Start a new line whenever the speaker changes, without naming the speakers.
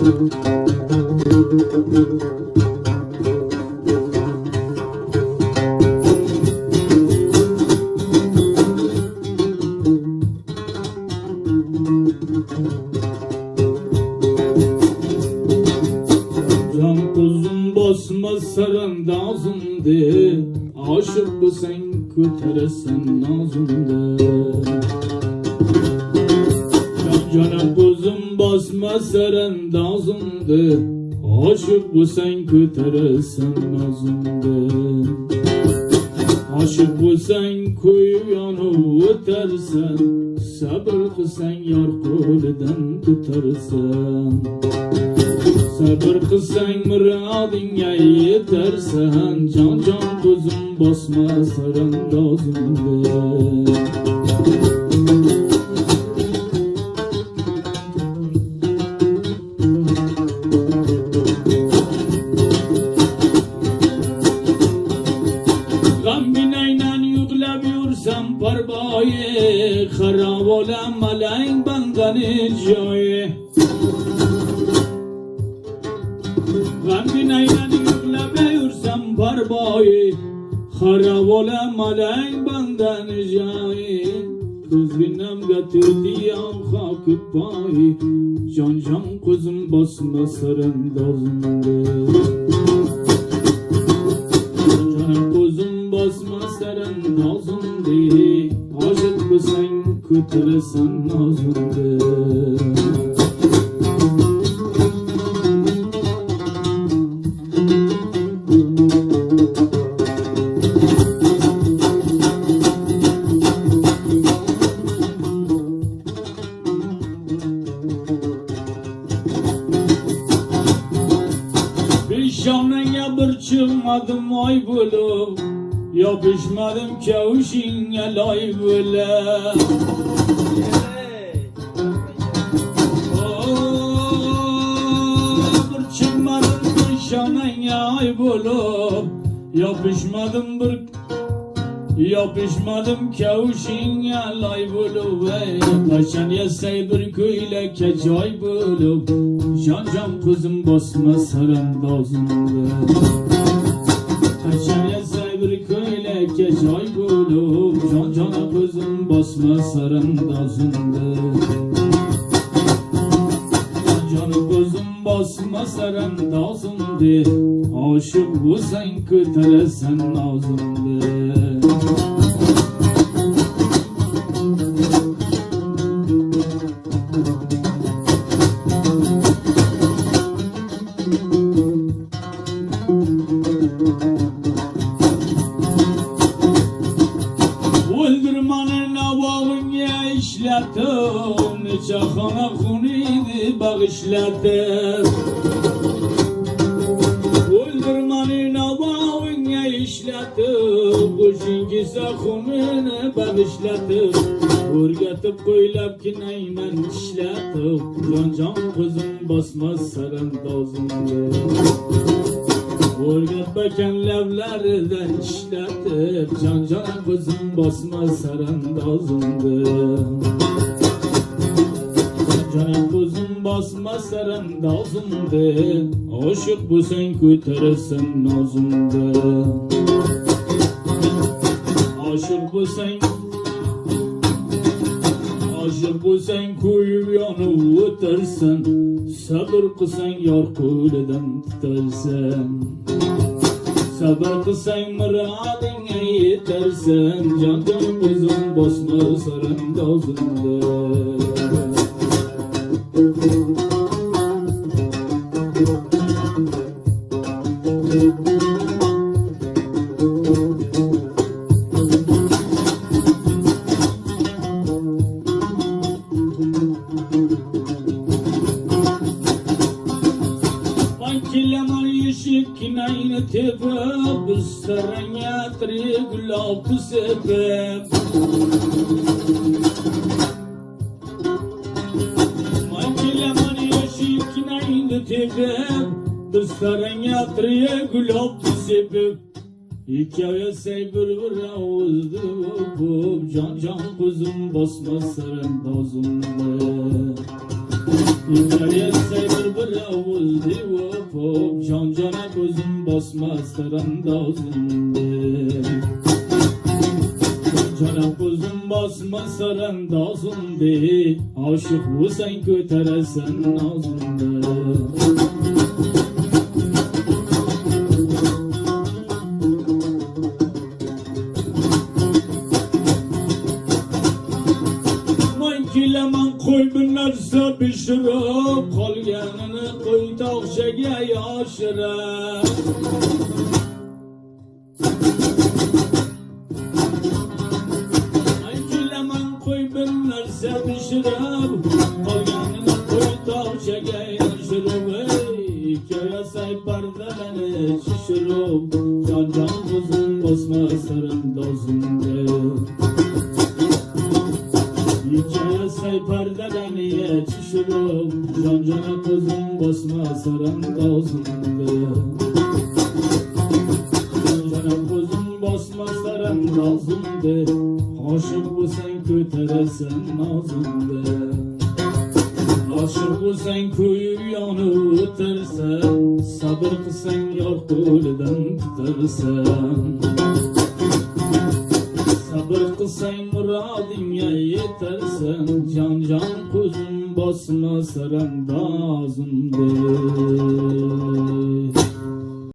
Can kuzum basma sarandazımdı, aşık bu sen kötüresin nazımdı. Canım kuzum basma sarandazımdı, aşık bu sen kötüresin nazımdı. Aşık bu sen kuyu yanı ötersen, sabır kısan yar koliden tutarsan. Sabır kısan muradına yetersen, can can kuzum basma sarandazımdı. Yüklemiyorsam parbayı, harap olan maleğin benden icayı. Gambinayla yüklemiyorsam parbayı, harap olan maleğin benden icayı. Kızgınım getirdi yavha küpayı, can can kuzum basma sarandazımdı. Canım kuzum basma sarandazımdı, aşık bu sen kötüresin nazımdı. Şanaya bir çıkmadım ay bulu, yapışmadım kavuşinge lay bule. Bir çıkmadım bir şanaya ay bulu, yapışmadım kavuşinge lay bulu. Taşan yasay bir köyle kecay bulu, can can kuzum basma sarandazımdı. Taşan yasay bir köyle kecay bulu, can can kuzum basma sarandazımdı. Can kuzum basma sarandazımdı, aşık bu sen kötüresen nazımdı. Öldürmanın avağını işletim, Neçahana hunidi bağışladım. Öldürmanın avağını işletim, Kuşinki sahumunu bağışladım. Urgatıp koylap kinaymen işletim, Can can kuzum basma sarandazımdı. Urgat bakan levlerden işletip, can can kuzum basma sarandazımdı. Canım kuzum basma sarandazımdı, aşık bu sen kötüresin nazımdı. Aşık bu sen kuyu yanı ötersen, sabır kısan yar koleden tutarsan. Sabır kısan muradına yetersen, can can kuzum basma sarandazımdı. Kilaman yeşik kinayını tebep, Saranya trigulak sebep. Kilaman yeşik kinayını tebep, Saranya trigulak sebep. Hikaye seybir bir ağızdı, Can can kuzum basma sarandazımda. Hikayetse bir avuz divop can cana gözüm basmaz sarandazımdı. Cana gözüm basmaz sarandazımdı. Aşık bu sen köteresen nazımdı. Kileman koy bir narsa pişirip qolganini qo'y tog'chaga yoshirib kileman qo'y bir narsa pishirib qolganini qo'y tog'chaga yoshirib ko'rasay pardalani shishirib jon ko'zim bosma sarandozimga Hikayesey perdeden yetişirim Can cana kızım basma sarandazımdı Can cana kızım basma sarandazımdı Aşık bu sen köteresen nazımdı Aşık bu sen kuyup yanıp ötersen Sabır kısan yok kulüden tutarsan Sabır kılsang muradingga yetarsan Can kuzum bosma sarandozimda